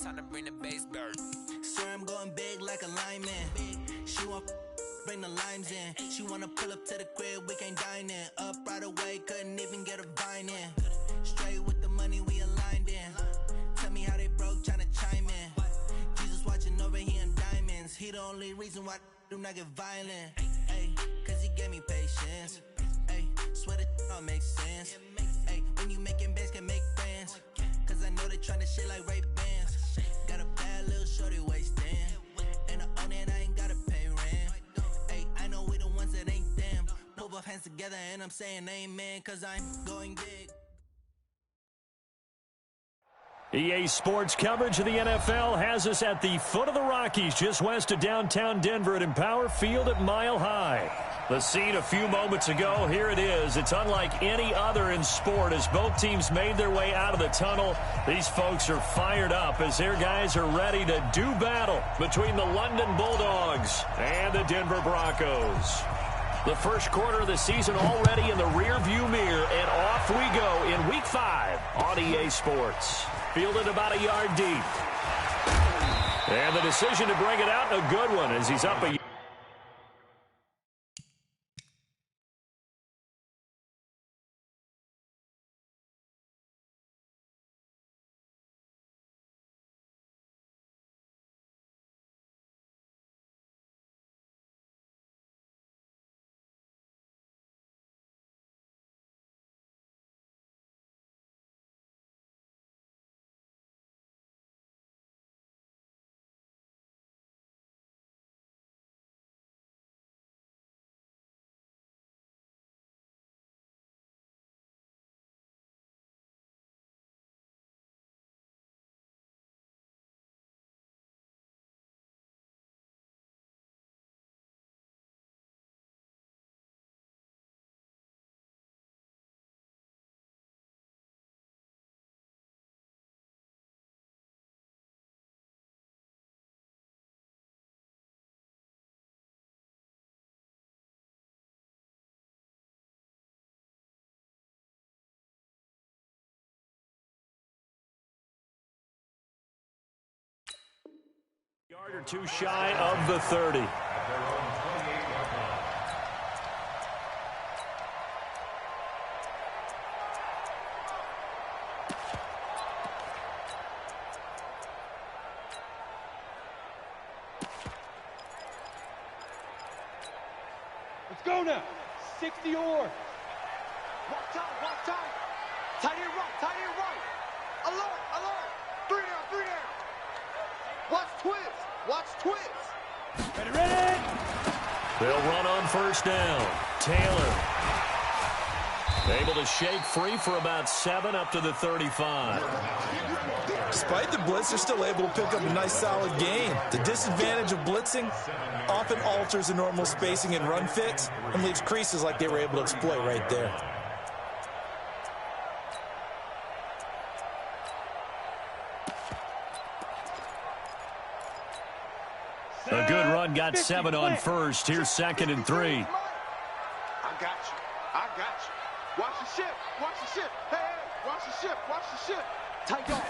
time to bring the bass bird. Swear I'm going big like a lineman. She want bring the limes in. She wanna pull up to the crib, we can't dine in. Up right away, couldn't even get a vine in. Straight with the money we aligned in. Tell me how they broke, tryna chime in. Jesus watching over, he in diamonds. He the only reason why I do not get violent. Ay, cause he gave me patience. Ay, swear that all makes sense. Ay, when you making bands can make friends. Cause I know they tryna shit like Ray-Bans. Got a bad little shorty wasting. And I own it, I ain't gotta pay rent. Ay, I know we the ones that ain't them. Put both hands together and I'm saying amen. Cause I'm going big. EA Sports coverage of the NFL has us at the foot of the Rockies, just west of downtown Denver at Empower Field at Mile High. The scene a few moments ago, here it is. It's unlike any other in sport as both teams made their way out of the tunnel. These folks are fired up as their guys are ready to do battle between the London Bulldogs and the Denver Broncos. The first quarter of the season already in the rearview mirror, and off we go in Week 5 on EA Sports. Fielded about a yard deep. And the decision to bring it out, a good one as he's up a yard or two shy of the 30. Let's go now. 60 or. Walk tight, walk tight. Tight end right. Alert, alert. 3 down. Watch twist. Ready. They'll run on first down. Taylor able to shake free for about 7 up to the 35. Despite the blitz, they're still able to pick up a nice solid gain. The disadvantage of blitzing often alters the normal spacing and run fits and leaves creases like they were able to exploit right there. A good run, got 7 on first. Here's 2nd and 3. I got you. Watch the ship. Hey, watch the ship. Tight guard.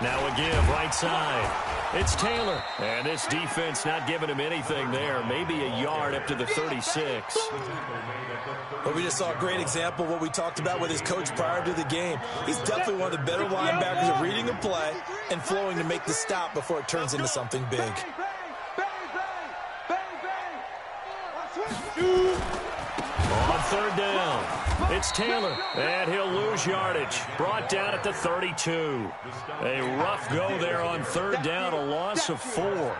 Now a give, right side. It's Taylor. And this defense not giving him anything there. Maybe a yard up to the 36. But we just saw a great example of what we talked about with his coach prior to the game. He's definitely one of the better linebackers at reading a play and flowing to make the stop before it turns into something big. On 3rd down, it's Taylor, and he'll lose yardage. Brought down at the 32. A rough go there on 3rd down, a loss of 4.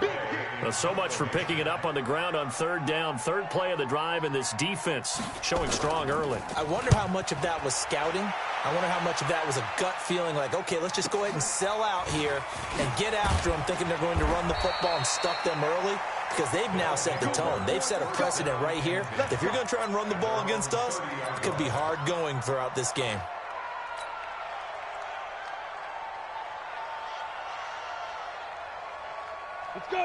So much for picking it up on the ground on 3rd down. 3rd play of the drive, and this defense showing strong early. I wonder how much of that was scouting. I wonder how much of that was a gut feeling like, okay, let's just go ahead and sell out here and get after them, thinking they're going to run the football and stuff them early. Because they've now set the tone. They've set a precedent right here. If you're going to try and run the ball against us, it could be hard going throughout this game.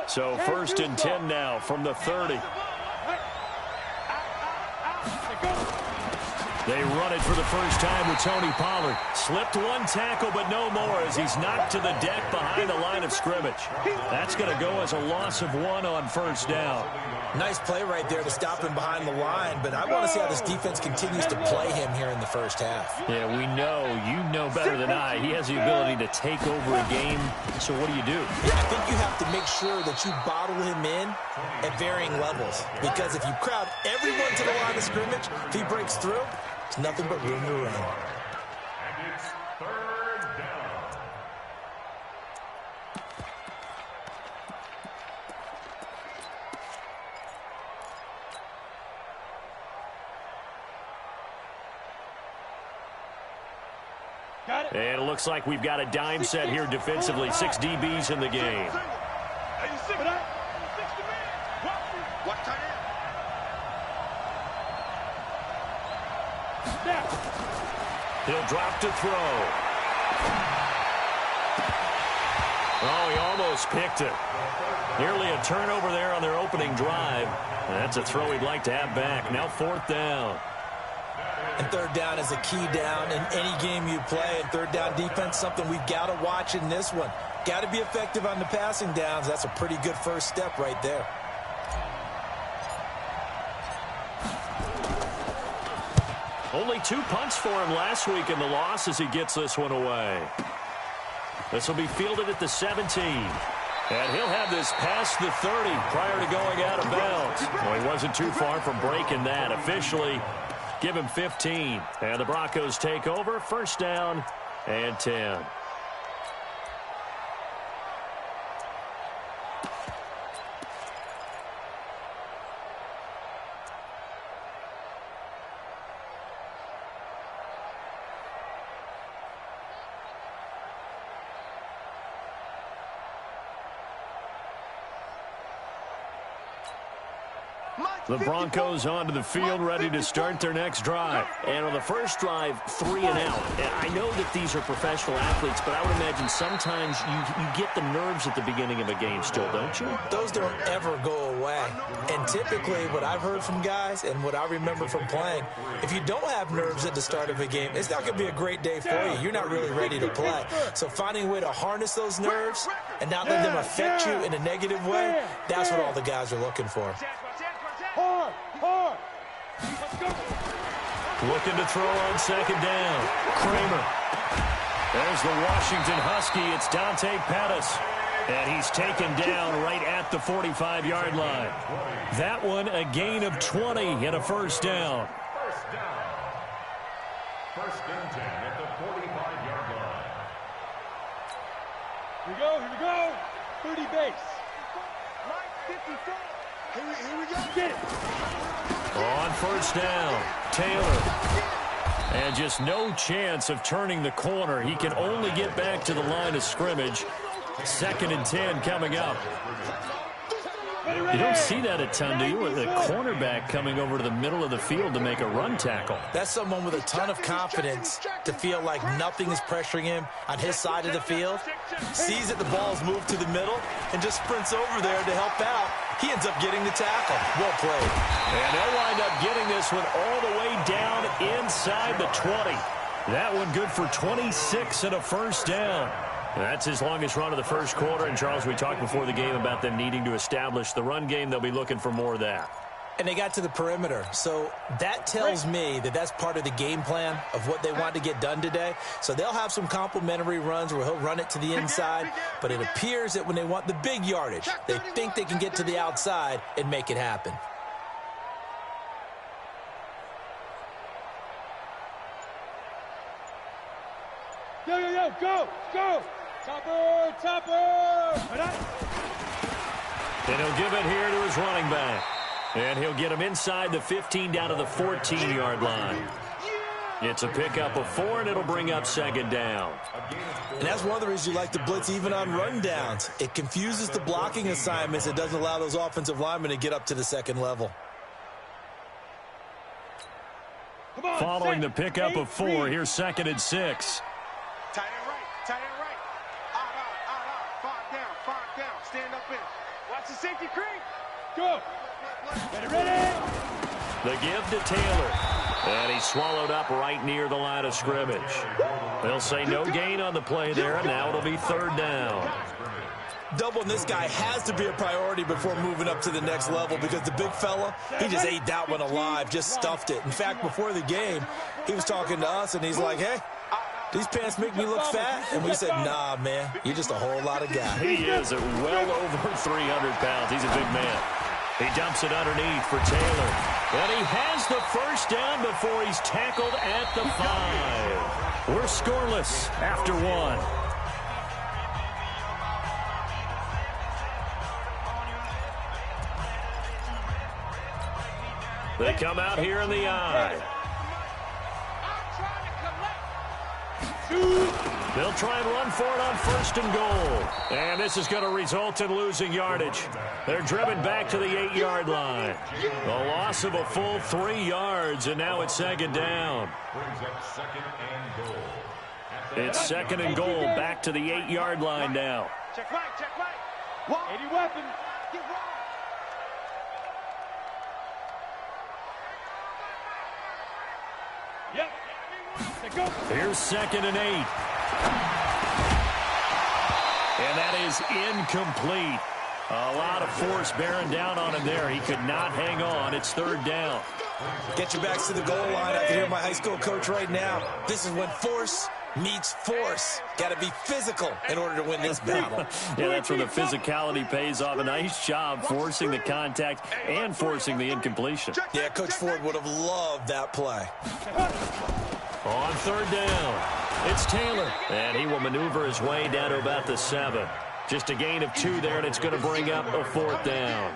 So 1st and 10 now from the 30. They run it for the first time with Tony Pollard. Slipped one tackle, but no more as he's knocked to the deck behind the line of scrimmage. That's going to go as a loss of 1 on first down. Nice play right there to stop him behind the line, but I want to see how this defense continues to play him here in the first half. Yeah, we know, you know better than I, he has the ability to take over a game. So what do you do? Yeah, I think you have to make sure that you bottle him in at varying levels, because if you crowd everyone to the line of scrimmage, if he breaks through, it's nothing but room to run. And it's third down. Got it. And it looks like we've got a dime set here defensively. 6 DBs in the game. Hey, you see But Watch tight end. Snap. He'll drop to throw. Oh, he almost picked it. Nearly a turnover there on their opening drive. And that's a throw he'd like to have back. Now 4th down. And third down is a key down in any game you play. And third down defense, something we've got to watch in this one. Got to be effective on the passing downs. That's a pretty good first step right there. Only 2 punts for him last week in the loss as he gets this one away. This will be fielded at the 17. And he'll have this past the 30 prior to going out of bounds. Well, he wasn't too far from breaking that. Officially, give him 15. And the Broncos take over. First down and 10. The Broncos onto the field, ready to start their next drive. And on the first drive, 3 and out. I know that these are professional athletes, but I would imagine sometimes you get the nerves at the beginning of a game still, don't you? Those don't ever go away. And typically what I've heard from guys and what I remember from playing, if you don't have nerves at the start of a game, it's not going to be a great day for you. You're not really ready to play. So finding a way to harness those nerves and not let them affect you in a negative way, that's what all the guys are looking for. Hard, hard. Let's go. Looking to throw on second down. Kramer. There's the Washington Husky. It's Dante Pettis. And he's taken down right at the 45-yard line. That one a gain of 20 and a first down. First down. First and 10 at the 45-yard line. Here we go. 30 base. Right, 54. Here we go. Get it. On first down, Taylor. And just no chance of turning the corner. He can only get back to the line of scrimmage. 2nd and 10 coming up. You don't see that a ton, do you? With a cornerback coming over to the middle of the field to make a run tackle. That's someone with a ton of confidence to feel like nothing is pressuring him on his side of the field. Sees that the ball's moved to the middle and just sprints over there to help out. He ends up getting the tackle. Well played. And they'll wind up getting this one all the way down inside the 20. That one good for 26 and a first down. That's his longest run of the first quarter. And, Charles, we talked before the game about them needing to establish the run game. They'll be looking for more of that. And they got to the perimeter. So that tells me that that's part of the game plan of what they want to get done today. So they'll have some complimentary runs where he'll run it to the inside. But it appears that when they want the big yardage, they think they can get to the outside and make it happen. Yo, go. Topper. And he'll give it here to his running back. And he'll get him inside the 15 down to the 14-yard line. It's a pickup of 4, and it'll bring up second down. And that's one of the reasons you like to blitz even on run downs. It confuses the blocking assignments. It doesn't allow those offensive linemen to get up to the second level. Following the pickup of 4, here's 2nd and 6. Tight end right. Out. 5 down. Stand up in. Watch the safety creep. Go. Ready. The give to Taylor. And he's swallowed up right near the line of scrimmage. They'll say no gain on the play there, and now it'll be third down. Doubling this guy has to be a priority before moving up to the next level because the big fella, he just ate that one alive, just stuffed it. In fact, before the game, he was talking to us, and he's like, hey, these pants make me look fat. And we said, nah, man, you're just a whole lot of guy. He is at well over 300 pounds. He's a big man. He dumps it underneath for Taylor. And he has the first down before he's tackled at the 5. We're scoreless after 1. They come out here in the eye. They'll try and run for it on 1st and goal. And this is going to result in losing yardage. They're driven back to the 8-yard line. The loss of a full 3 yards, and now it's 2nd down. It's 2nd and goal, back to the 8-yard line now. Check right. 80 weapon. Get right. Yep. Here's 2nd and 8. And that is incomplete. A lot of force bearing down on him there. He could not hang on. It's 3rd down. Get your backs to the goal line. I can hear my high school coach right now. This is when force meets force. Got to be physical in order to win this battle. Yeah, that's where the physicality pays off. A nice job forcing the contact and forcing the incompletion. Yeah, Coach Ford would have loved that play. On 3rd down, it's Taylor. And he will maneuver his way down to about the 7. Just a gain of 2 there, and it's going to bring up a 4th down.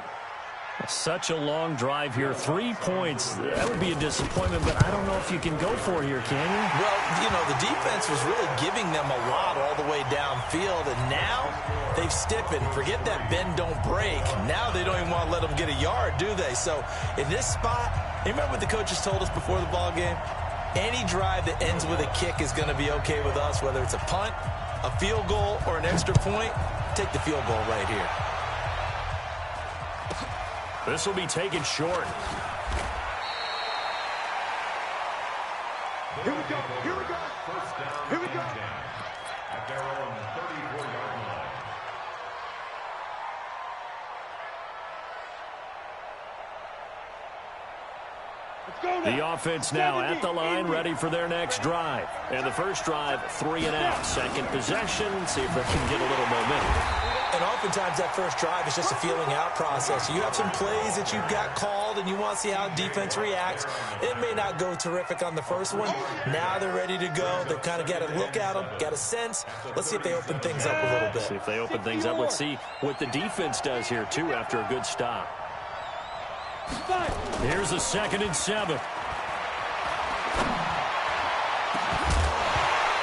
Such a long drive here. 3 points. That would be a disappointment, but I don't know if you can go for it here, can you? Well, you know, the defense was really giving them a lot all the way downfield, and now they've stiffened. Forget that bend, don't break. Now they don't even want to let them get a yard, do they? So in this spot, you remember what the coaches told us before the ball game? Any drive that ends with a kick is going to be okay with us, whether it's a punt, a field goal, or an extra point. Take the field goal right here. This will be taken short. Here we go. Here we go. First down. Here we go. At their own 34-yard line. Let's go now. The offense now at the line, ready for their next drive. And the first drive, 3 and out. Second possession, see if they can get a little momentum. And oftentimes that first drive is just a feeling out process. You have some plays that you've got called and you want to see how defense reacts. It may not go terrific on the first one. Now they're ready to go. They've kind of got to look at them, got a sense. Let's see if they open things up a little bit. See if they open things up. Let's see what the defense does here, too, after a good stop. Here's a 2nd and 7.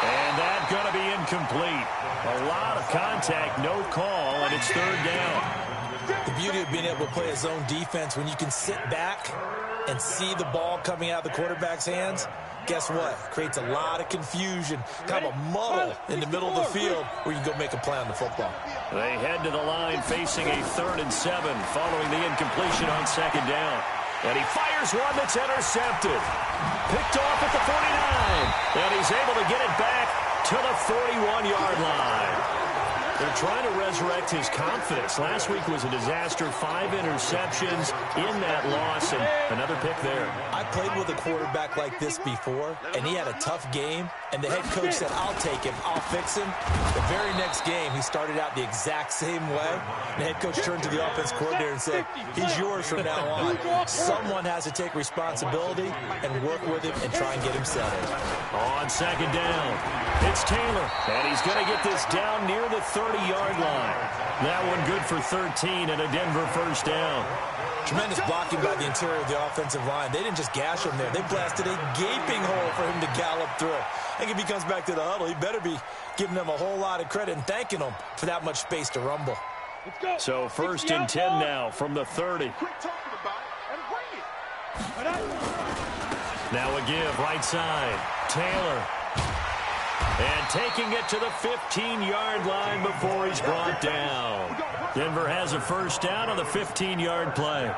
And that's going to be incomplete. A lot of contact, no call, and it's 3rd down. The beauty of being able to play a zone defense when you can sit back and see the ball coming out of the quarterback's hands, guess what? Creates a lot of confusion, kind of a muddle in the middle of the field where you can go make a play on the football. They head to the line facing a 3rd and 7 following the incompletion on 2nd down. And he fires one that's intercepted. Picked off at the 49. And he's able to get it back to the 41-yard line. They're trying to resurrect his confidence. Last week was a disaster. 5 interceptions in that loss, and another pick there. I played with a quarterback like this before, and he had a tough game, and the head coach said, I'll take him, I'll fix him. The very next game, he started out the exact same way. The head coach turned to the offense coordinator and said, he's yours from now on. Someone has to take responsibility and work with him and try and get him settled. On 2nd down, it's Taylor, and he's going to get this down near the 30-yard line. That one good for 13 and a Denver first down. Tremendous blocking by the interior of the offensive line. They didn't just gash him there. They blasted a gaping hole for him to gallop through. I think if he comes back to the huddle, he better be giving them a whole lot of credit and thanking them for that much space to rumble. So 1st and 10 now from the 30. Quit talking about it and bring it. Now a give right side. Taylor. And taking it to the 15-yard line before he's brought down. Denver has a first down on the 15-yard play.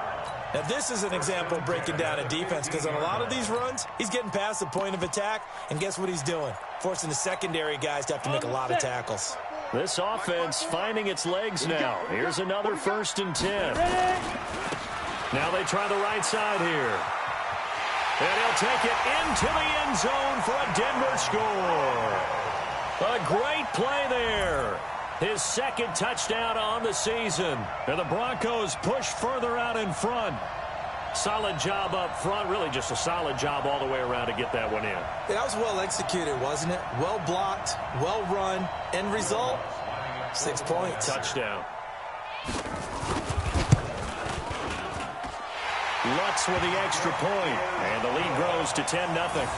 Now, this is an example of breaking down a defense because on a lot of these runs, he's getting past the point of attack, and guess what he's doing? Forcing the secondary guys to have to make a lot of tackles. This offense finding its legs now. Here's another 1st and 10. Now they try the right side here. And he'll take it into the end zone for a Denver score. A great play there. His 2nd touchdown on the season. And the Broncos push further out in front. Solid job up front. Really just a solid job all the way around to get that one in. That was well executed, wasn't it? Well blocked, well run. End result, 6 points. Touchdown. Lutz with the extra point. And the lead grows to 10-0.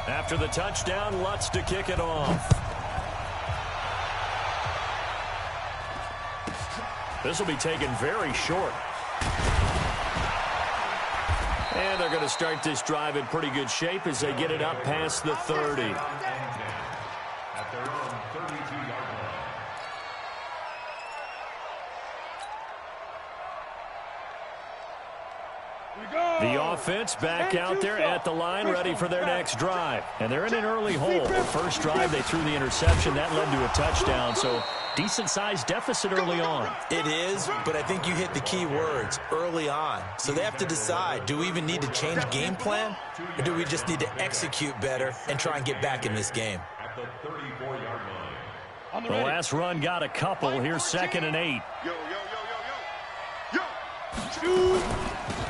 After the touchdown, Lutz to kick it off. This will be taken very short. And they're going to start this drive in pretty good shape as they get it up past the 30. At their own 32-yard line. The offense back out there at the line, ready for their next drive. And they're in an early hole. The first drive, they threw the interception. That led to a touchdown, so decent-sized deficit early on. It is, but I think you hit the key words, early on. So they have to decide, do we even need to change game plan, or do we just need to execute better and try and get back in this game? At the 34-yard line. The last run got a couple. Here's 2nd and 8.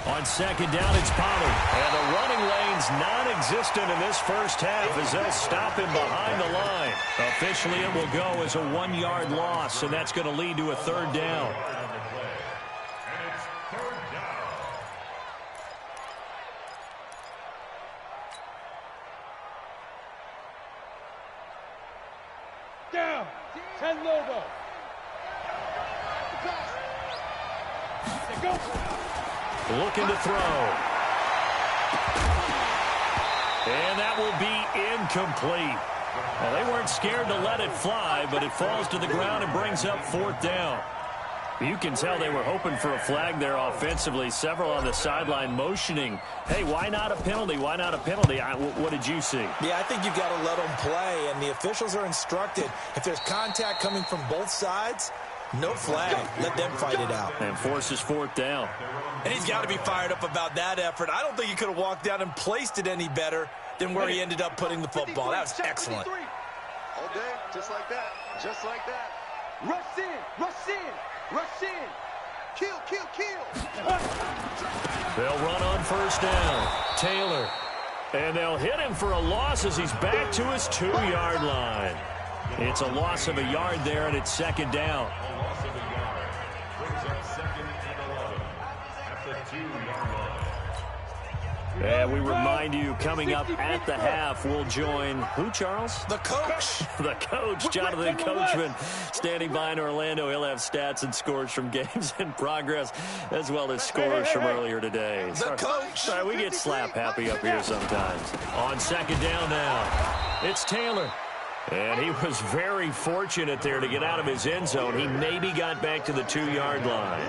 On 2nd down, it's Pollard. And the running lane's non-existent in this first half as they'll stop him behind the line. Officially, it will go as a 1-yard loss, and that's going to lead to a 3rd down. And it's 3rd down. Down. 10 Lobo. Go. Looking to throw. And that will be incomplete. Well, they weren't scared to let it fly, but it falls to the ground and brings up 4th down. You can tell they were hoping for a flag there offensively. Several on the sideline motioning, hey, why not a penalty? Why not a penalty? What did you see? Yeah, I think you've got to let them play, and the officials are instructed. If there's contact coming from both sides, no flag. Let them fight it out. And forces 4th down. And he's got to be fired up about that effort. I don't think he could have walked down and placed it any better than where he ended up putting the football. That was excellent. All day, just like that. Just like that. Rush in. Rush in. Rush in. Kill, kill, kill. They'll run on 1st down. Taylor. And they'll hit him for a loss as he's back to his 2-yard line. It's a loss of a yard there, and it's 2nd down. A loss of a yard. Brings up 2nd and 11 at the 2-yard line. And we remind you, coming up at the half, we'll join who, Charles? The coach. The coach, Jonathan Coachman, standing by in Orlando. He'll have stats and scores from games in progress, as well as scores from earlier today. The coach. Sorry, we get slap happy up here sometimes. On 2nd down now, it's Taylor. And he was very fortunate there to get out of his end zone. He maybe got back to the 2-yard line.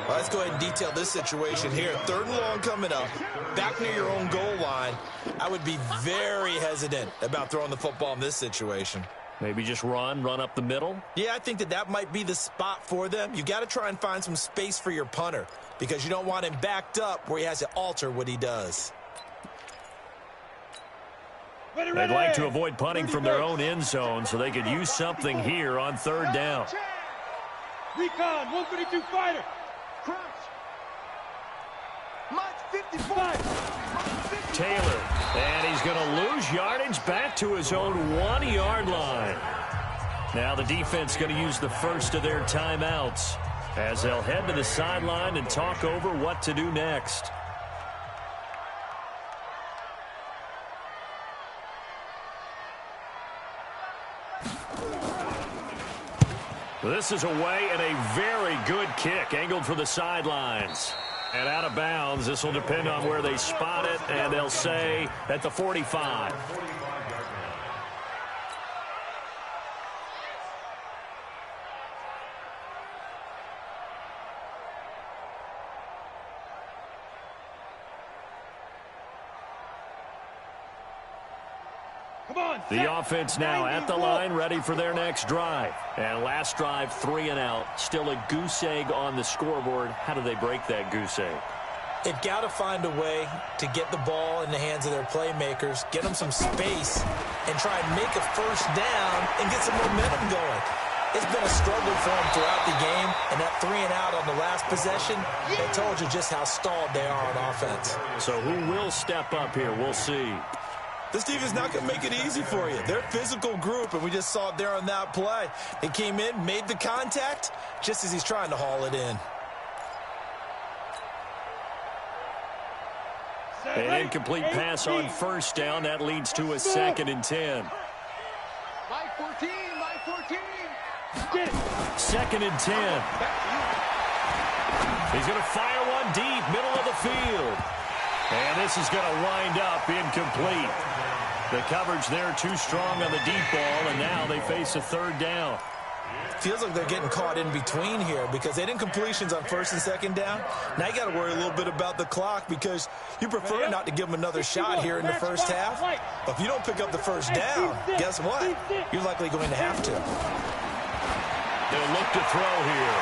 Well, let's go ahead and detail this situation here. 3rd and long coming up, back near your own goal line. I would be very hesitant about throwing the football in this situation. Maybe just run up the middle? Yeah, I think that might be the spot for them. You got to try and find some space for your punter because you don't want him backed up where he has to alter what he does. They'd like to avoid punting from their own end zone so they could use something here on 3rd down. Recon, 132 fighter. Crunch. Mike 55. Taylor, and he's going to lose yardage back to his own 1-yard line. Now the defense going to use the first of their timeouts as they'll head to the sideline and talk over what to do next. This is away and a very good kick angled for the sidelines. And out of bounds. This will depend on where they spot it, and they'll say at the 45. The offense now at the line, ready for their next drive. And last drive, 3 and out. Still a goose egg on the scoreboard. How do they break that goose egg? They've got to find a way to get the ball in the hands of their playmakers, get them some space, and try and make a first down and get some momentum going. It's been a struggle for them throughout the game, and that 3 and out on the last possession, that told you just how stalled they are on offense. So who will step up here? We'll see. This defense is not going to make it easy for you. They're a physical group, and we just saw it there on that play. They came in, made the contact, just as he's trying to haul it in. An incomplete pass on first down. That leads to a 2nd and 10. My 14, my 14. 2nd and 10. He's going to fire one deep, middle of the field. And this is going to wind up incomplete. The coverage there too strong on the deep ball, and now they face a 3rd down. Feels like they're getting caught in between here because they didn't completions on 1st and 2nd down. Now you got to worry a little bit about the clock because you prefer not to give them another shot here in the first half. But if you don't pick up the first down, guess what? You're likely going to have to. They'll look to throw here.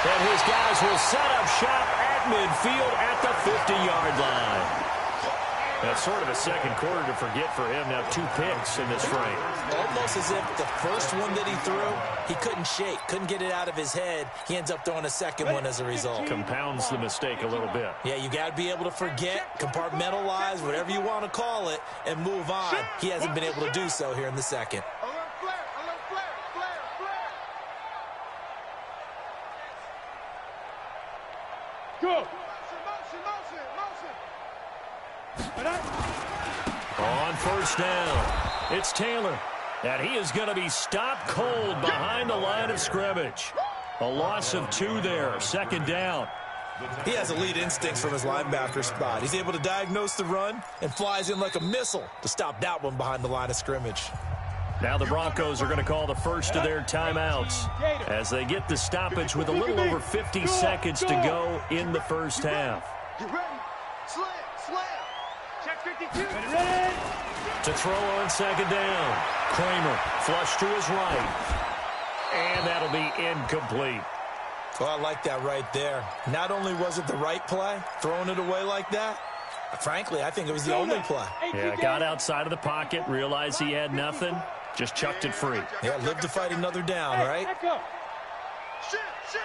And his guys will set up shop at midfield at the 50-yard line. That's sort of a second quarter to forget for him. Now 2 picks in this frame. Almost as if the first one that he threw, he couldn't shake, couldn't get it out of his head. He ends up throwing a second one as a result. Compounds the mistake a little bit. Yeah, you got to be able to forget, compartmentalize, whatever you want to call it, and move on. He hasn't been able to do so here in the second. Go. On first down, it's Taylor. And he is going to be stopped cold behind the line of scrimmage. A loss of 2 there, 2nd down. He has elite instincts from his linebacker spot. He's able to diagnose the run and flies in like a missile to stop that one behind the line of scrimmage. Now the Broncos are going to call the first of their timeouts as they get the stoppage with a little over 50 seconds to go in the first half. Get ready. Slam, slam. Check 52. Ready. To throw on 2nd down. Kramer flush to his right. And that'll be incomplete. Well, I like that right there. Not only was it the right play, throwing it away like that, frankly, I think it was the only play. Yeah, got outside of the pocket, realized he had nothing, just chucked it free. Yeah, live to fight another down, right? Shit, shit,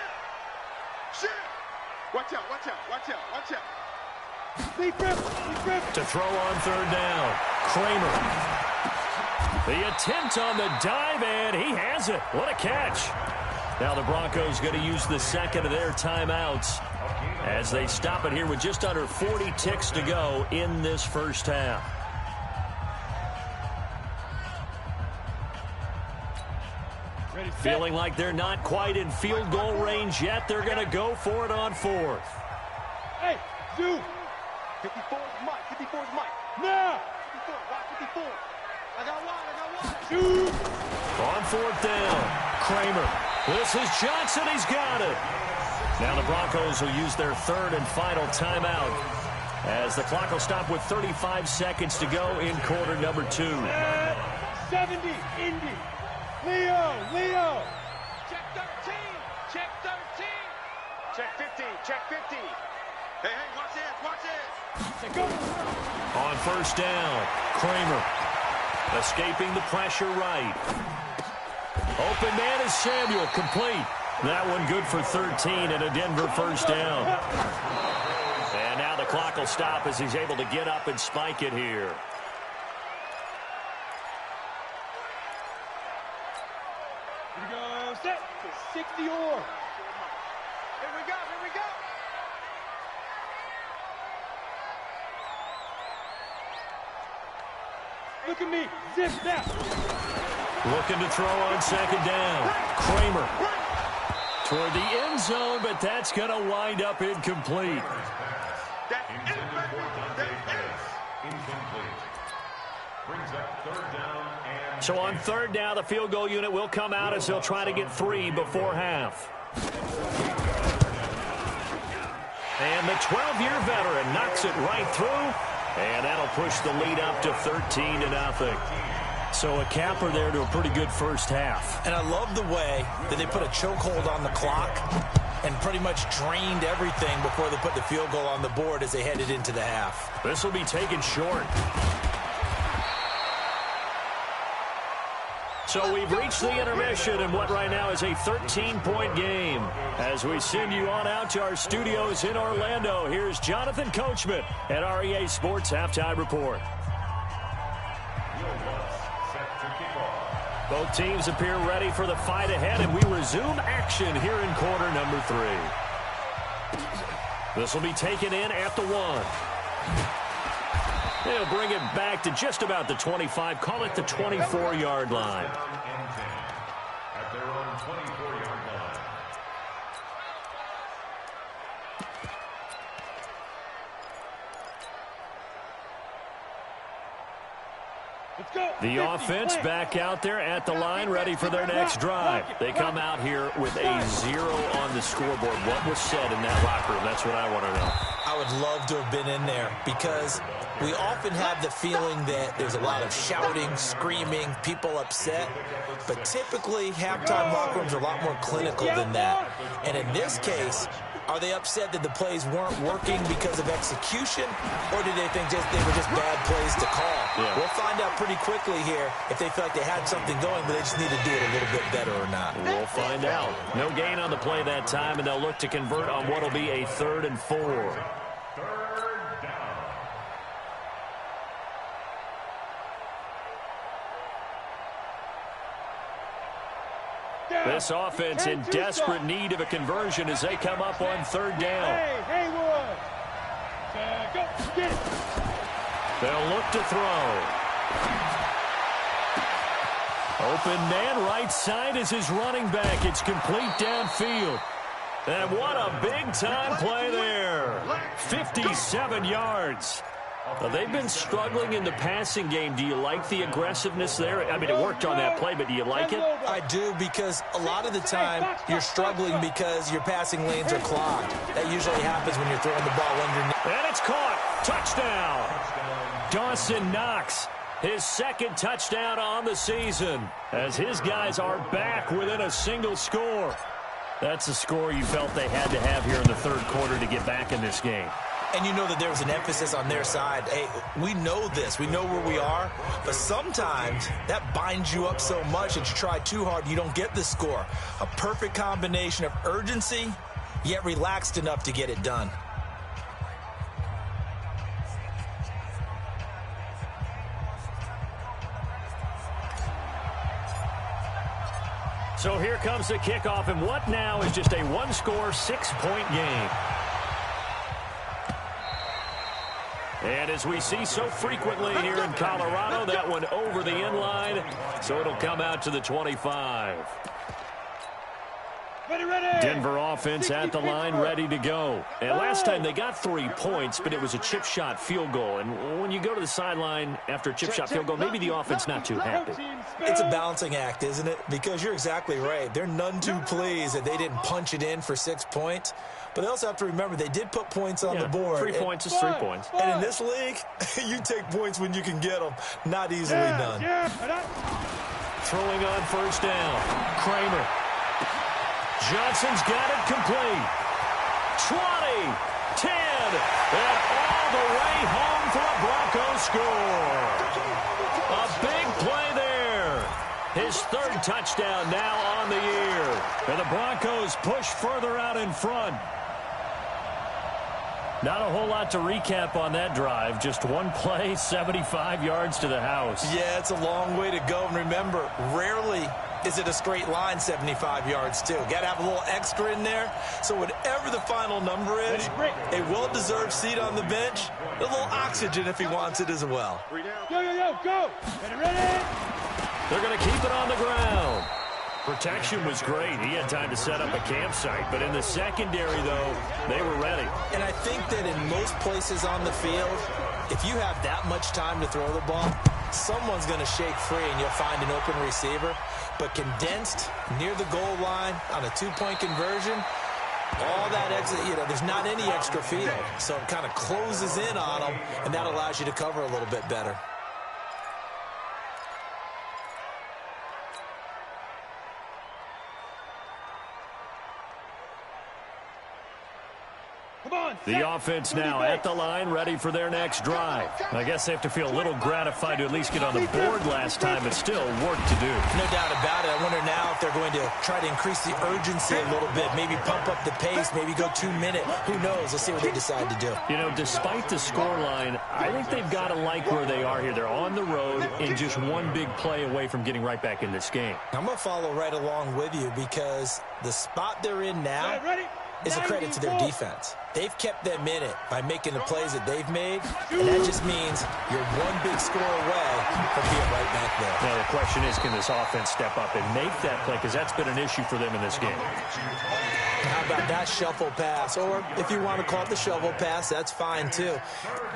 shit. Watch out, watch out, watch out, watch out. To throw on 3rd down. Kramer. The attempt on the dive, and he has it. What a catch. Now the Broncos going to use the second of their timeouts as they stop it here with just under 40 ticks to go in this first half. Feeling like they're not quite in field goal range yet. They're going to go for it on 4th. Hey, do. 54 is Mike, 54 is Mike. Now. 54, watch 54. I got one. Shoot. On 4th down, Kramer. This is Johnson. He's got it. Now the Broncos will use their 3rd and final timeout as the clock will stop with 35 seconds to go in quarter number 2. 70, Indy. Leo. Check 13, check 13. Check 50, check 50. Hey, watch it. Go. On 1st down, Kramer escaping the pressure right. Open man is Samuel, complete. That one good for 13 and a Denver first down. And now the clock will stop as he's able to get up and spike it here. Here we go, set. 60 or. Here we go. Look at me. Zip that. Looking to throw on 2nd down. Kramer toward the end zone, but that's going to wind up incomplete. So on third down, the field goal unit will come out as they'll try to get 3 before half. And the 12-year veteran knocks it right through, and that'll push the lead up to 13-0. So a capper there to a pretty good first half. And I love the way that they put a chokehold on the clock and pretty much drained everything before they put the field goal on the board as they headed into the half. This will be taken short. So we've reached the intermission in what right now is a 13-point game. As we send you on out to our studios in Orlando, here's Jonathan Coachman at our EA Sports Halftime Report. Both teams appear ready for the fight ahead, and we resume action here in quarter number 3. This will be taken in at the 1. They'll bring it back to just about the 25, call it the 24-yard line. At their own 24-yard line. Let's go. The offense back out there at the line, ready for their next drive. They come out here with a 0 on the scoreboard. What was said in that locker room? That's what I want to know. I would love to have been in there because we often have the feeling that there's a lot of shouting, screaming, people upset. But typically, halftime locker rooms are a lot more clinical than that. And in this case, are they upset that the plays weren't working because of execution, or did they think they were just bad plays to call? Yeah. We'll find out pretty quickly here if they feel like they had something going, but they just need to do it a little bit better or not. We'll find out. No gain on the play that time, and they'll look to convert on what will be a 3rd and 4. Third down. This offense in desperate need of a conversion as they come up on 3rd down. Hey, Haywood. Go. Get it. They'll look to throw. Open man right side is his running back. It's complete downfield. And what a big-time play there. 57 yards. They've been struggling in the passing game. Do you like the aggressiveness there? I mean, it worked on that play, but do you like it? I do, because a lot of the time you're struggling because your passing lanes are clogged. That usually happens when you're throwing the ball underneath. And it's caught. Touchdown. Dawson Knox, his 2nd touchdown on the season, as his guys are back within a single score. That's a score you felt they had to have here in the 3rd quarter to get back in this game. And you know that there was an emphasis on their side. Hey, we know this. We know where we are. But sometimes that binds you up so much that you try too hard, you don't get the score. A perfect combination of urgency, yet relaxed enough to get it done. So here comes the kickoff, and what now is just a 1-score, 6-point game. And as we see so frequently here in Colorado, that one over the end line, so it'll come out to the 25. Denver offense at the line, ready to go. And last time they got 3 points, but it was a chip shot field goal. And when you go to the sideline after a chip shot field goal, maybe the offense not too happy. It's a balancing act, isn't it? Because you're exactly right. They're none too pleased that they didn't punch it in for 6 points. But they also have to remember they did put points on the board. 3 points is 3 points. And in this league, you take points when you can get them. Not easily done. Throwing on 1st down. Kramer. Johnson's got it complete. 20, 10, and all the way home for a Broncos score. A big play there. His 3rd touchdown now on the year. And the Broncos push further out in front. Not a whole lot to recap on that drive. Just one play, 75 yards to the house. Yeah, it's a long way to go. And remember, rarely is it a straight line 75 yards, too. Got to have a little extra in there. So whatever the final number is, a well-deserved seat on the bench, a little oxygen if he wants it as well. Go. Ready. They're going to keep it on the ground. Protection was great. He had time to set up a campsite. But in the secondary, though, they were ready. And I think that in most places on the field, if you have that much time to throw the ball, someone's going to shake free and you'll find an open receiver. But condensed near the goal line on a two-point conversion, all that exit, there's not any extra field. So it kind of closes in on them, and that allows you to cover a little bit better. The offense now at the line, ready for their next drive. I guess they have to feel a little gratified to at least get on the board last time, but still work to do. No doubt about it. I wonder now if they're going to try to increase the urgency a little bit, maybe pump up the pace, maybe go 2 minute. Who knows? Let's see what they decide to do. Despite the scoreline, I think they've got to like where they are here. They're on the road and just one big play away from getting right back in this game. I'm going to follow right along with you because the spot they're in now is a credit to their defense. They've kept them in it by making the plays that they've made, and that just means you're one big score away from being right back there. Now, the question is, can this offense step up and make that play? Because that's been an issue for them in this game. How about that shuffle pass? Or if you want to call it the shovel pass, that's fine too.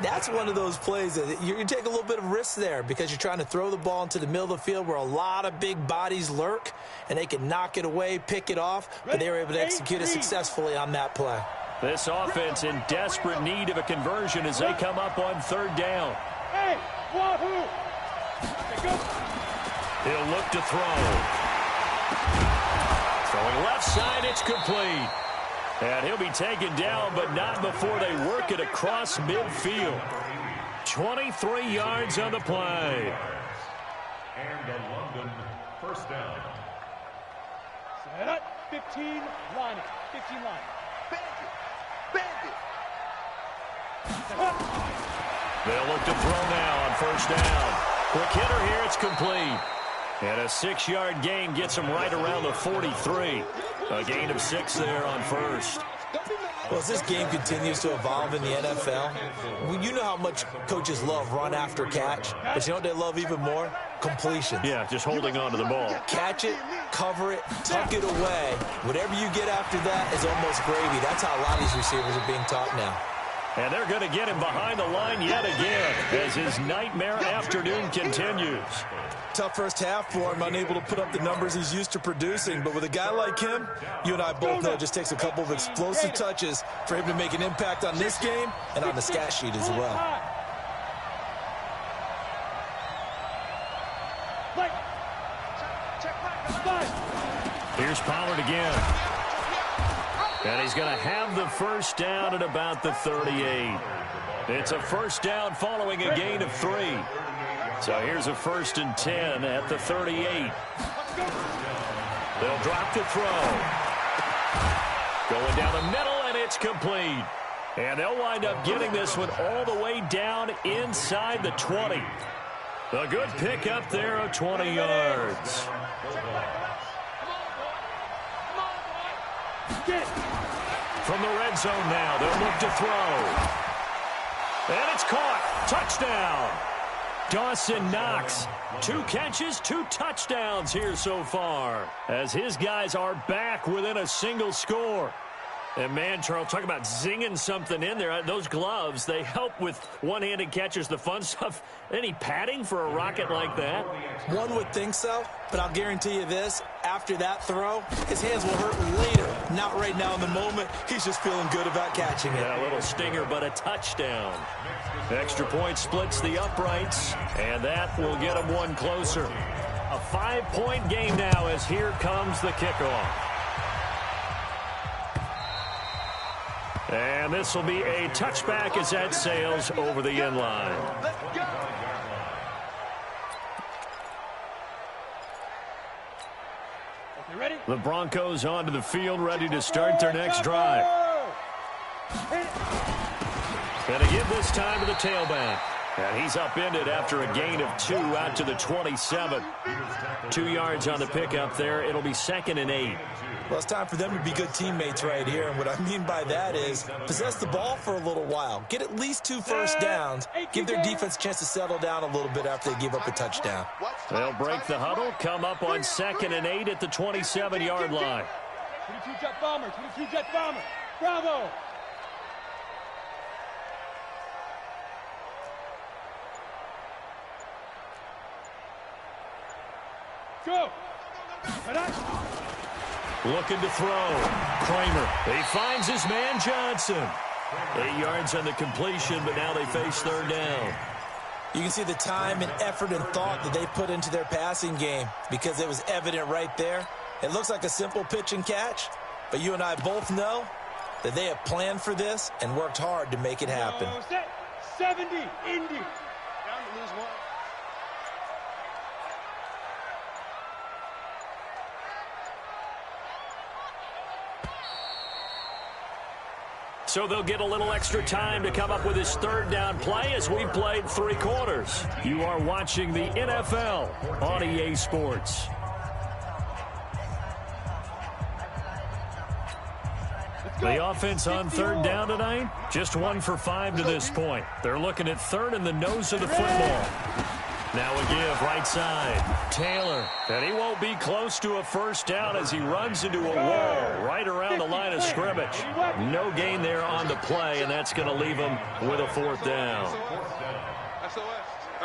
That's one of those plays that you take a little bit of risk there because you're trying to throw the ball into the middle of the field where a lot of big bodies lurk, and they can knock it away, pick it off, but they were able to execute it successfully on that play. This offense in desperate need of a conversion as they come up on third down. Hey, wahoo! He'll look to throw. Throwing left side, it's complete. And he'll be taken down, but not before they work it across midfield. 23 yards on the play. And the London first down. Set up, 15 line. 15 line. Bandit. They'll look to throw now on first down. Quick hitter here, it's complete. And a 6-yard gain gets him right around the 43. A gain of 6 there on first. Well, as this game continues to evolve in the NFL, you know how much coaches love run after catch, but you know what they love even more? Completions. Yeah, just holding on to the ball. Catch it, cover it, tuck it away. Whatever you get after that is almost gravy. That's how a lot of these receivers are being taught now. And they're going to get him behind the line yet again as his nightmare afternoon continues. Tough first half for him, unable to put up the numbers he's used to producing. But with a guy like him, you and I both know it just takes a couple of explosive touches for him to make an impact on this game and on the stat sheet as well. Here's Pollard again. And he's going to have the first down at about the 38. It's a first down following a gain of 3. So here's a 1st and 10 at the 38. They'll drop the throw. Going down the middle, and it's complete. And they'll wind up getting this one all the way down inside the 20. A good pickup there of 20 yards. From the red zone now, they'll look to throw. And it's caught. Touchdown. Dawson Knox, 2 catches, 2 touchdowns here so far, as his guys are back within a single score. And man, Charles, talk about zinging something in there. Those gloves, they help with one-handed catches, the fun stuff. Any padding for a rocket like that? One would think so, but I'll guarantee you this. After that throw, his hands will hurt later. Not right now in the moment. He's just feeling good about catching it. Yeah, a little stinger, but a touchdown. Extra point splits the uprights, and that will get him one closer. A 5-point game now as here comes the kickoff. And this will be a touchback as that sails over the end line. The Broncos onto the field, ready to start their next drive. And to give this time to the tailback. And he's upended after a gain of 2 out to the 27. 2 yards on the pickup there. It'll be 2nd and 8. Well, it's time for them to be good teammates right here. And what I mean by that is possess the ball for a little while. Get at least 2 first downs. Give their defense a chance to settle down a little bit after they give up a touchdown. They'll break the huddle, come up on 2nd and 8 at the 27-yard line. 22 jet bomber, 22 jet bomber. Bravo! Go! Looking to throw. Kramer. He finds his man Johnson. 8 yards on the completion, but now they face 3rd down. You can see the time and effort and thought that they put into their passing game because it was evident right there. It looks like a simple pitch and catch, but you and I both know that they have planned for this and worked hard to make it happen. 70, Indy. Down to lose 1. So they'll get a little extra time to come up with his 3rd down play as we played 3 quarters. You are watching the NFL on EA Sports. The offense on 3rd down tonight, just 1 for 5 to this point. They're looking at 3rd in the nose of the football. Now a give right side. Taylor, and he won't be close to a 1st down as he runs into a wall right around the line of scrimmage. No gain there on the play, and that's going to leave him with a 4th down. SOS,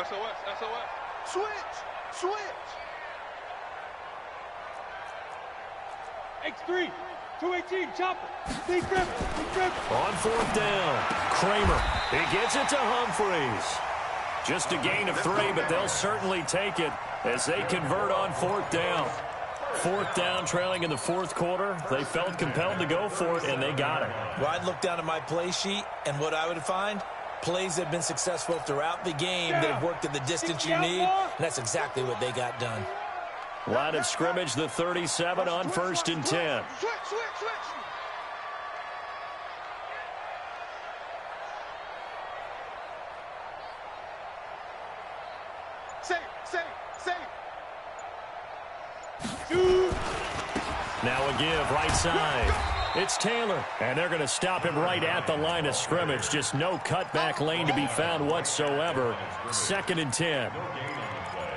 SOS, SOS. Switch, switch. X3, 218, chopper. Big grip, big grip. On 4th down, Kramer. He gets it to Humphreys. Just a gain of 3, but they'll certainly take it as they convert on 4th down. 4th down, trailing in the 4th quarter. They felt compelled to go for it, and they got it. Well, I'd look down at my play sheet, and what I would find, plays that have been successful throughout the game that have worked at the distance you need, and that's exactly what they got done. Line of scrimmage, the 37 on 1st and 10. Switch, switch, switch. Now a give right side. It's Taylor, and they're going to stop him right at the line of scrimmage. Just no cutback lane to be found whatsoever. 2nd and 10.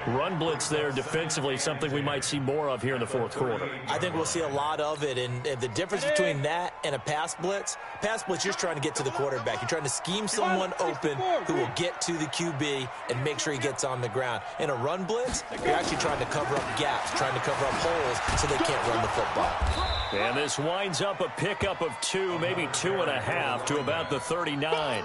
Run blitz there defensively, something we might see more of here in the 4th quarter. I think we'll see a lot of it, and the difference between that and a pass blitz, you're just trying to get to the quarterback. You're trying to scheme someone open who will get to the QB and make sure he gets on the ground. In a run blitz, you're actually trying to cover up gaps, trying to cover up holes so they can't run the football. And this winds up a pickup of 2, maybe 2.5 to about the 39.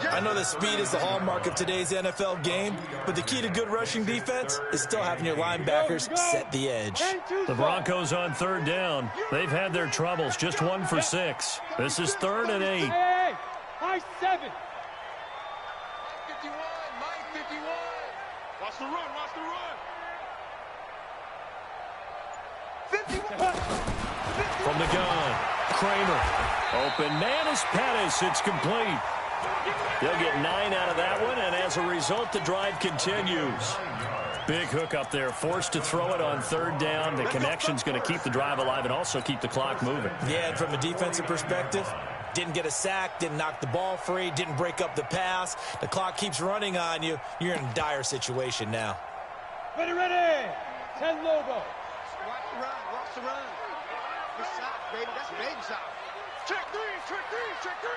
I know that speed is the hallmark of today's NFL game, but the key to good rushing defense is still having your linebackers set the edge. The Broncos on 3rd down. They've had their troubles, just 1 for 6. This is 3rd and 8. Hey, high 7. 51, Mike 51. Watch the run, watch the run. 51. From the gun, Kramer. Open man is Pettis. It's complete. They'll get 9 out of that one, and as a result, the drive continues. Big hook up there, forced to throw it on 3rd down. The connection's going to keep the drive alive and also keep the clock moving. Yeah, and from a defensive perspective, didn't get a sack, didn't knock the ball free, didn't break up the pass. The clock keeps running on you. You're in a dire situation now. Ready, ready. 10 logo. Watch the run, watch the run. Good shot, baby. That's a baby shot. Check 3, check 3, check 3.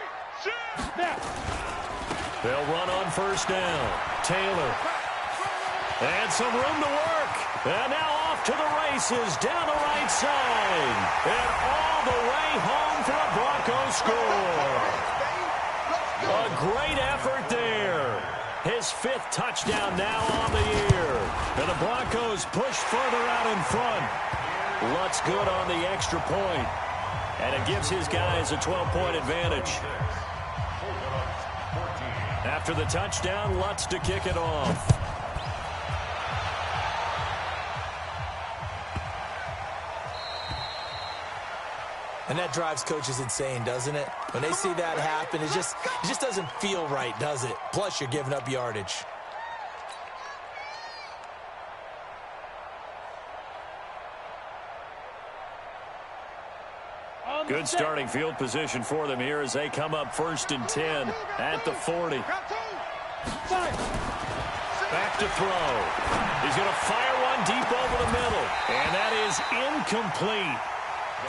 Shot. Snap. They'll run on 1st down. Taylor. And some room to work. And now off to the races down the right side. And all the way home for a Broncos score. A great effort there. His 5th touchdown now on the year. And the Broncos push further out in front. Lutz good on the extra point. And it gives his guys a 12-point advantage. After the touchdown, Lutz to kick it off. And that drives coaches insane, doesn't it? When they see that happen, it just doesn't feel right, does it? Plus, you're giving up yardage. Good starting field position for them here as they come up 1st and 10 at the 40. Back to throw. He's going to fire one deep over the middle. And that is incomplete.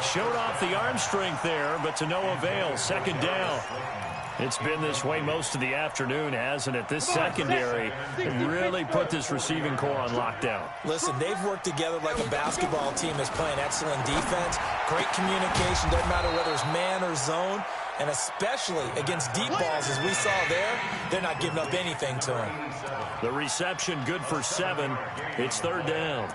Showed off the arm strength there, but to no avail. 2nd down. It's been this way most of the afternoon, hasn't it? This secondary really put this receiving core on lockdown. Listen, they've worked together like a basketball team that's playing excellent defense. Great communication, doesn't matter whether it's man or zone. And especially against deep balls, as we saw there, they're not giving up anything to him. The reception good for 7. It's 3rd down.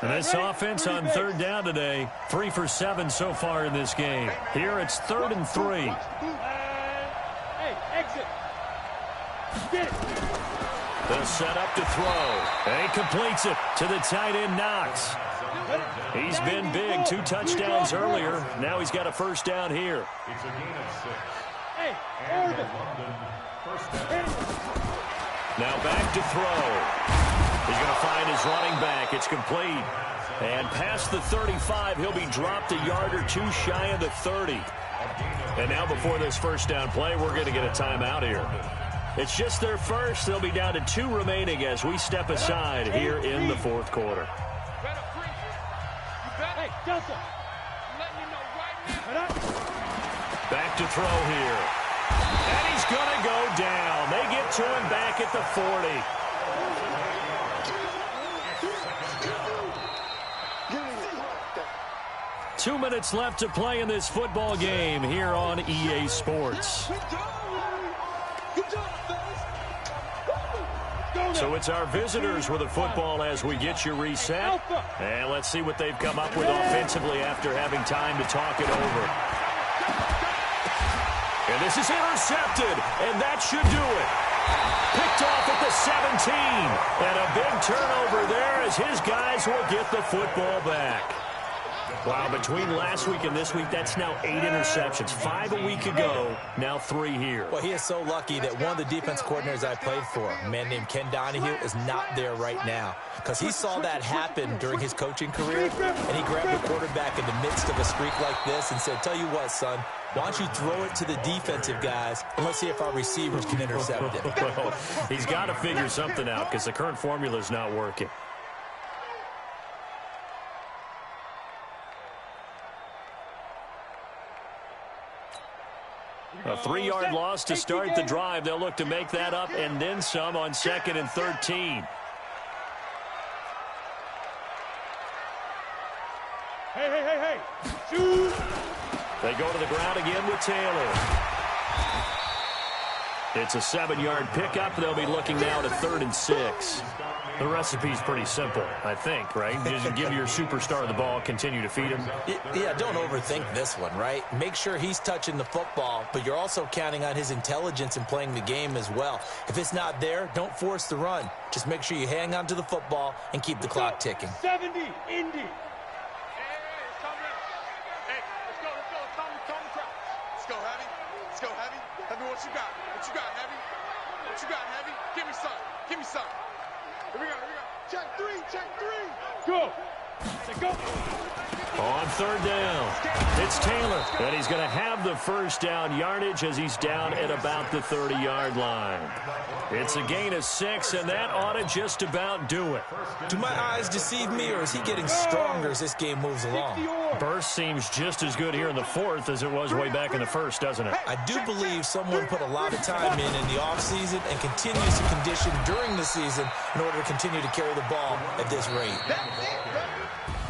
And this offense on 3rd down today, 3 for 7 so far in this game. Here it's 3rd and 3. Hey, exit. Get it. The set up to throw. And he completes it to the tight end, Knox. He's been big. 2 touchdowns earlier. Now he's got a 1st down here. It's a gain of 6. Hey, Oregon. Now back to throw. He's going to find his running back. It's complete. And past the 35, he'll be dropped a yard or 2 shy of the 30. And now before this 1st down play, we're going to get a timeout here. It's just their first. They'll be down to 2 remaining as we step aside here in the 4th quarter. Hey, Delta. Back to throw here. And he's going to go down. They get to him back at the 40. Two minutes left to play in this football game here on EA Sports. So it's our visitors with the football as we get you reset. And let's see what they've come up with offensively after having time to talk it over. And this is intercepted, and that should do it. Picked off at the 17. And a big turnover there as his guys will get the football back. Wow, between last week and this week, that's now 8 interceptions. 5 a week ago, now 3 here. Well, he is so lucky that one of the defense coordinators I played for, a man named Ken Donahue, is not there right now. Because he saw that happen during his coaching career, and he grabbed the quarterback in the midst of a streak like this and said, tell you what, son, why don't you throw it to the defensive guys, and let's see if our receivers can intercept it. Well, he's got to figure something out because the current formula is not working. A 3-yard loss to start the drive. They'll look to make that up and then some on 2nd and 13. Hey. Shoot. They go to the ground again with Taylor. It's a 7-yard pickup. They'll be looking now to 3rd and 6. The recipe's pretty simple, I think, right? Just give your superstar the ball, continue to feed him. Yeah, don't overthink this one, right? Make sure he's touching the football, but you're also counting on his intelligence in playing the game as well. If it's not there, don't force the run. Just make sure you hang on to the football and keep the clock ticking. 70, Indy. Let's go, Heavy. Let's go, Heavy. Heavy, what you got? What you got, Heavy? What you got, Heavy? Give me some. Give me some. Here we go. Check 3. Go. Go. On 3rd down, it's Taylor. And he's going to have the 1st down yardage as he's down at about the 30-yard line. It's a gain of 6, and that ought to just about do it. Do my eyes deceive me, or is he getting stronger as this game moves along? Burst seems just as good here in the 4th as it was way back in the 1st, doesn't it? I do believe someone put a lot of time in the offseason and continues to condition during the season in order to continue to carry the ball at this rate.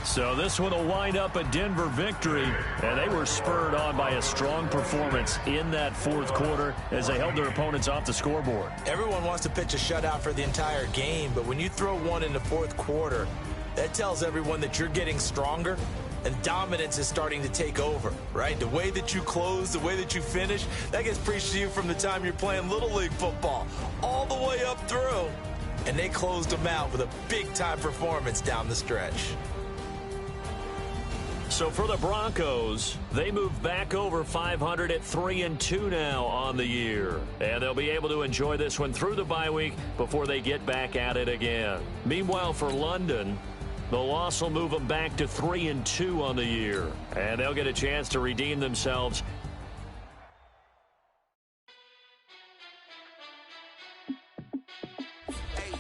So this one will wind up a Denver victory, and they were spurred on by a strong performance in that 4th quarter as they held their opponents off the scoreboard. Everyone wants to pitch a shutout for the entire game, but when you throw one in the 4th quarter, that tells everyone that you're getting stronger and dominance is starting to take over, right? The way that you close, the way that you finish, that gets preached to you from the time you're playing Little League football all the way up through. and they closed them out with a big-time performance down the stretch. So for the Broncos, they move back over 500 at 3-2 now on the year. And they'll be able to enjoy this one through the bye week before they get back at it again. Meanwhile, for London, the loss will move them back to 3-2 on the year. And they'll get a chance to redeem themselves. Hey,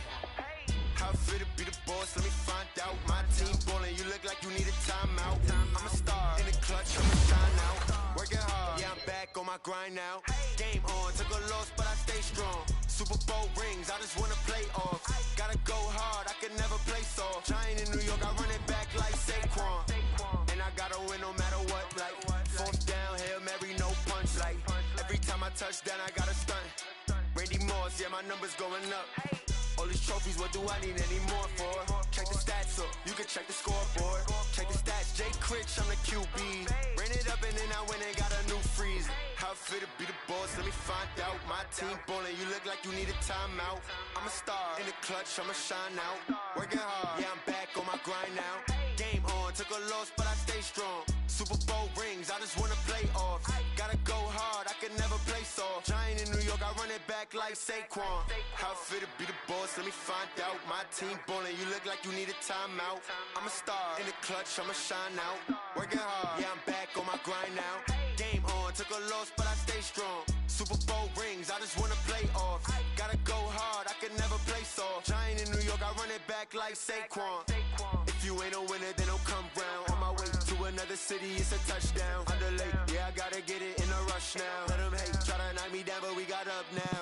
how fit to be the boss? Let me find out. My team ballin', you look like you need a timeout. I'm a star in the clutch, I'm a shine out. Working hard, yeah, I'm back on my grind now. Game on, took a loss, but I stay strong. Super Bowl rings, I just wanna play off. Gotta go hard, I can never play soft. Giant in New York, I run it back like Saquon. And I gotta win no matter what, like fourth down, Hail Mary, no punch. Like every time I touch down, I gotta stunt. Randy Moss, yeah, my numbers going up. All these trophies, what do I need any more for? Check the stats up, you can check the scoreboard. Check the stats, Jay Critch, I'm the QB. Ran it up and then I went and got a new freeze. How fit to be the boss, let me find out. My team ballin', you look like you need a timeout. I'm a star in the clutch, I'ma shine out. Working hard, yeah, I'm back on my grind now. Game on, took a loss, but I stay strong. Super Bowl rings, I just wanna play off. Gotta go hard, I can never play soft. Giant in New York, I run it back like Saquon. How fit to be the boss, let me find out. My team ballin', you look like you need a timeout. I'm a star in the clutch, I'ma shine out. Working hard, yeah, I'm back on my grind now. Game on, took a loss, but I stay strong. Super Bowl rings, I just wanna play off. Gotta go hard, I can never play soft. Giant in New York, I run it back like Saquon. If you ain't a winner, then don't come round. On my way to another city, it's a touchdown. Underlay, yeah, I gotta get it in a rush now. Let them hate, try to knock me down, but we got up now.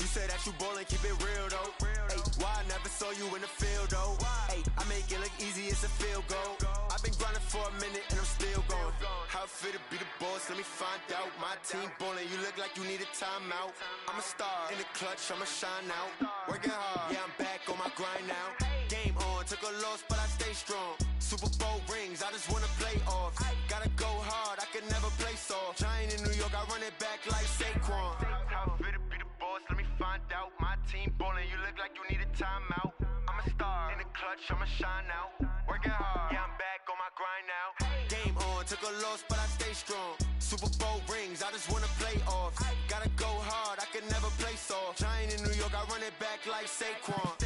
You say that you ballin', keep it real though. Hey, why I never saw you in the field though? Hey, I make it look easy, it's a field goal. I've been grinding for a minute and I'm still going. How fit to be the boss, let me find out. My team ballin', you look like you need a timeout. I'm a star in the clutch, I'ma shine out. Working hard, yeah, I'm back on my grind now. Game on, took a loss, but I stay strong. Super Bowl rings, I just wanna play off. Gotta go hard, I can never play soft. Giant in New York, I run it back like Saquon. How fit to be the boss, let me find out. My team ballin', you look like you need a timeout. I'm a star in the clutch, I'ma shine out. Working hard, yeah, I'm back on my grind now. Game on, took a loss, but I stay strong. Super Bowl rings, I just wanna play off. Gotta go hard, I can never play soft. Giant in New York, I run it back like Saquon.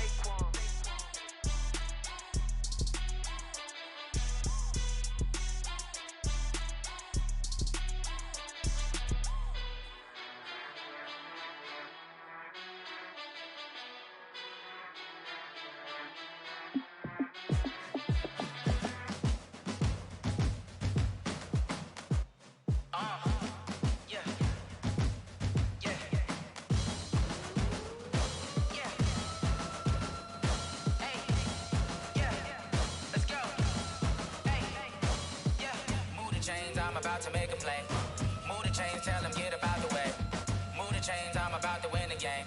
I'm about to make a play. Move the chains, tell them get up out the way. Move the chains, I'm about to win the game.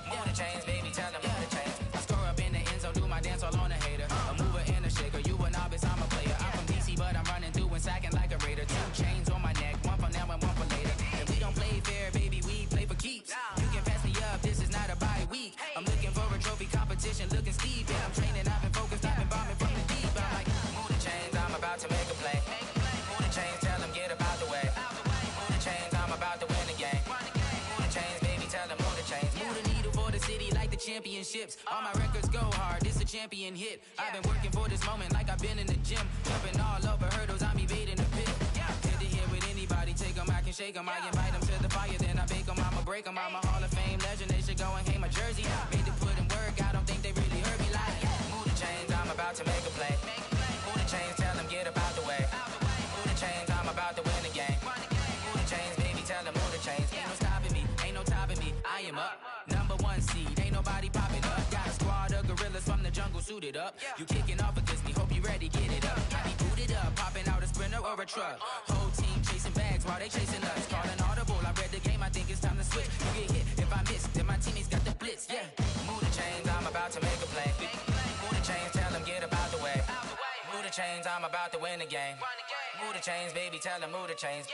Move the chains, baby, tell them move the chains. I score up in the end zone, do my dance all on a hater. A mover and a shaker, you a novice, I'm a player. I'm from DC, but I'm running through and sacking like a raider. 2 chains on my neck, one for now and one for later. And we don't play fair, baby, we play for keeps. You can pass me up, this is not a bye week. I'm looking for a trophy competition, looking steep. Yeah, I'm training, I've been focused, I've been bombing from the deep. I'm like, move the chains, I'm about to make a play. Move the chains, tell them get up out the way. Move the chains, I'm about to win the game. Move the chains, baby, tell them move the chains. Move the needle for the city like the championships. All my records go hard, this a champion hit. I've been working for this moment like I've been in the gym. Jumping all over hurdles, I'm evading the pit. Head to head with anybody, take them, I can shake them. I invite them to the fire, then I bake them, I'ma break them. I'm a Hall of Fame legend, they should go and hang my jersey. Made to put in work, I don't think they really heard me like. Move the chains, I'm about to make a play. Move the chains, tell them get up out the way. Move the chains, I'm about to win the game. Move the chains, baby, tell them move the chains. Ain't no stopping me, ain't no topping me, I am up. #1 seed, ain't nobody popping up. Got a squad of gorillas from the jungle suited up. You kicking off against me, hope you ready, get it up. I be booted up, popping out a sprinter or a truck. Whole team chasing bags while they chasing us. Calling audible, I read the game, I think it's time to switch. You get hit if I miss, then my teammates got the blitz, yeah. Move the chains, I'm about to make a play. Move the chains, tell them get up out the way. Move the chains, I'm about to win the game. Move the chains, baby, tell them move the chains.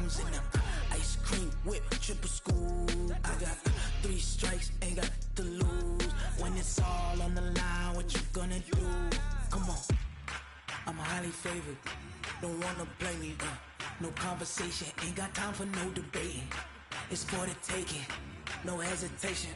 balloons and ice cream whip, triple scoop. I got 3 strikes, ain't got to lose. When it's all on the line, what you gonna do? Come on, I'm highly favored. Don't wanna play me, no conversation, ain't got time for no debating. It's for the taking, no hesitation,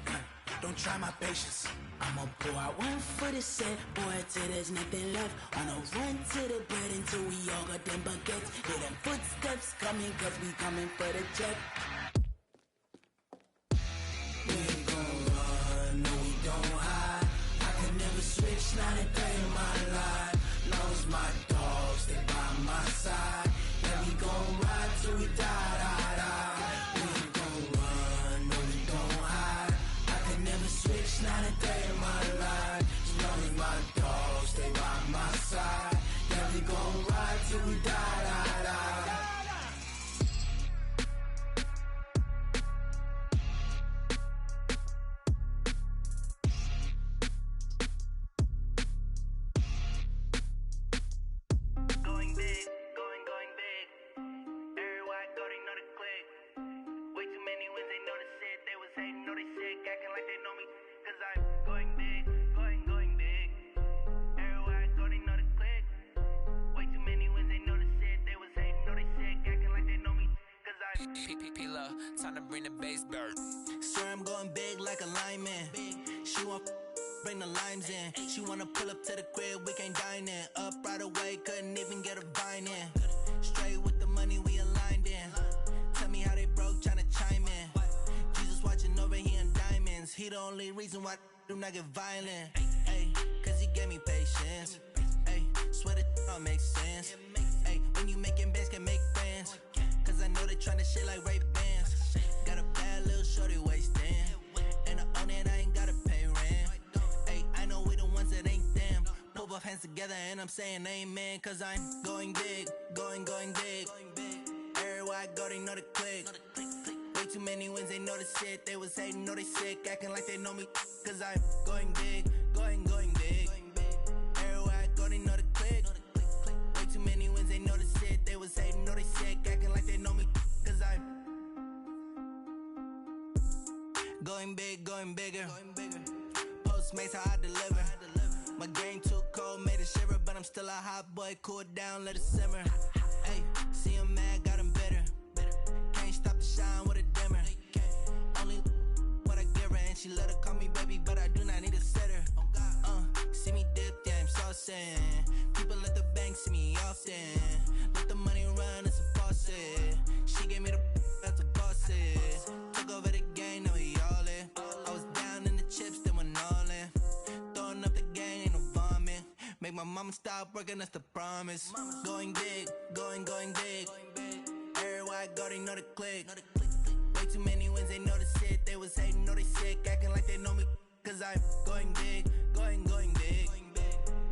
don't try my patience. I'ma pour out one for the set, boy, till there's nothing left. On a run to the bread until we all got them baguettes. Hear them footsteps coming, cause we coming for the jet. We ain't gon' run, no we don't hide. I can never switch, not a day in my life. Knows my dogs, they by my side. Yeah, we gon' ride till we die, die, die. We ain't gon' run, no we don't hide. I can never switch, not a day in my life. As long as my dogs, they by my side. Yeah, we gon' ride till we die, die, die. Going big, going big. Everywhere I go, they know the click. Way too many wins, they know the shit. They was hating, know they sick, acting like they know me. Cause I'm going big, going big. Everywhere I go, they know the click. Way too many wins, they know the shit. They was hating, know they sick, acting like they know me. Cause I'm P-P-P-Love, time to bring the bass bird. Swear I'm going big like a lineman. She want bring the limes in. She wanna pull up to the crib, we can't dine in. Up right away, couldn't even get a vine in. Straight with the money, we aligned in. Tell me how they broke, tryna chime in. Jesus watching over here in diamonds. He the only reason why I do not get violent. Ay, cause he gave me patience. Ay, swear that all makes sense. Ay, when you making bands, can make friends. Cause I know they tryna shit like Ray-Bans. Got a bad little shorty wasting. And I own it, I ain't gotta pay rent. Ay, I know we the ones that ain't them. Pull both hands together and I'm saying amen. Cause I'm going big, going big. Everywhere I go, they know the click. Way too many wins, they know the shit. They was hating, know they sick, acting like they know me. Cause I'm going big, going big. Everywhere I go, they know the click. Way too many wins, they know the shit. They was hating, know they sick, acting like they know me. Cause I'm going big, going bigger. Postmates, how I deliver. My game too cold, made it shiver. But I'm still a hot boy, cool it down, let it simmer. Hey, see him mad, got him bitter. Can't stop the shine with a dimmer. Only what I give her, and she let her call me baby, but I do not need a sitter. See me dip, yeah, I'm saucing. People at the bank see me often. Let the money run, it's a faucet. She gave me the that's a boss is. Took over the game, now we all in. I was down in the chips, then went all in. Throwing up the gang, ain't no vomit. Make my mama stop working, that's the promise. Going big, going big. Everywhere I go, they know the click. Way too many wins, they know the shit. They was hating, know they sick, acting like they know me. Cause I'm going big, going big.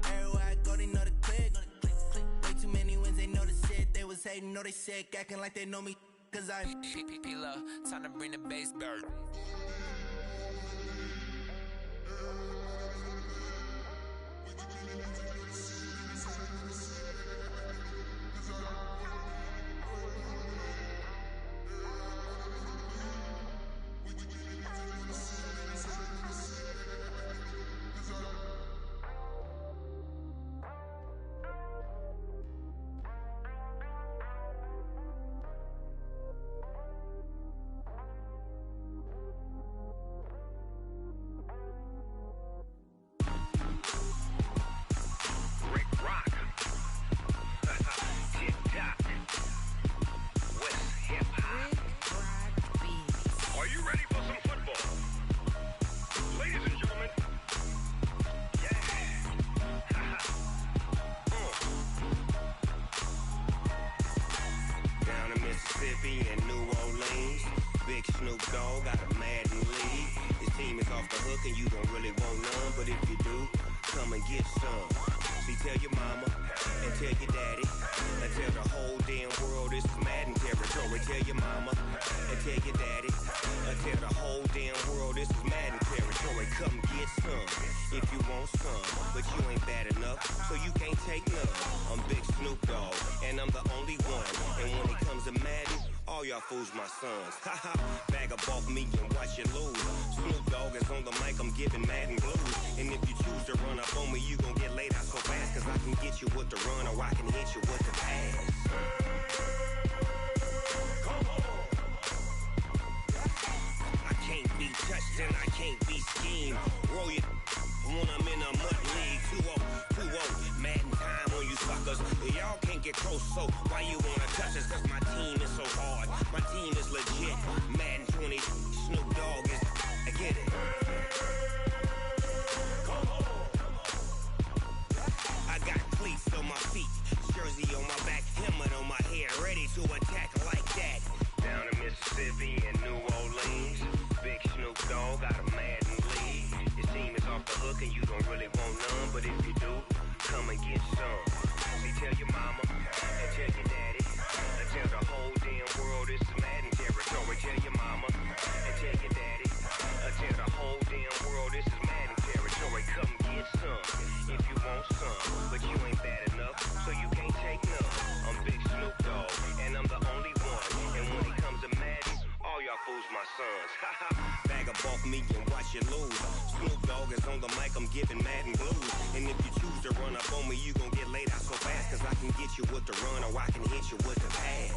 Everywhere I go, they know the click. Way too many wins, they know the shit. They was hating, know they sick, acting like they know me. Cause I'm P-P-P-Love, time to bring the bass bird. all y'all fools my sons. Haha, bag up off me and watch you lose. Snoop Dogg is on the mic, I'm giving Madden blues. And if you choose to run up on me, you gon' get laid out so fast. Cause I can get you with the run or I can hit you with the pass. I can't be touched and I can't be schemed. Roll you when I'm in a mud league. 2-0, Madden time on you suckers. Y'all can't get close, so why you wanna touch us? Cause my team is so hard, my team is legit. Madden 20, Snoop Dogg is, I get it. I got cleats on my feet, jersey on my back, helmet on my head, ready to attack like that. Down in Mississippi and New Orleans, big Snoop Dogg got a Madden league. Your team is off the hook and you don't really want none, but if you do, come and get some. See, tell your mama and tell your daddy, and tell the whole damn world it's Madden territory. Tell your mama and tell your daddy, and tell the whole damn world this is Madden territory. Come get some if you want some, but you ain't bad enough, so you can't take none. I'm Big Snoop Dogg, and I'm the only one. And when it comes to Madden, all y'all fools my sons. Haha, bag up off me and watch you lose. Snoop Dogg is on the mic, I'm giving Madden blues. And if you choose to run up on me, you gon' get laid out so fast. Cause I can get you with the run or I can hit you with the pass.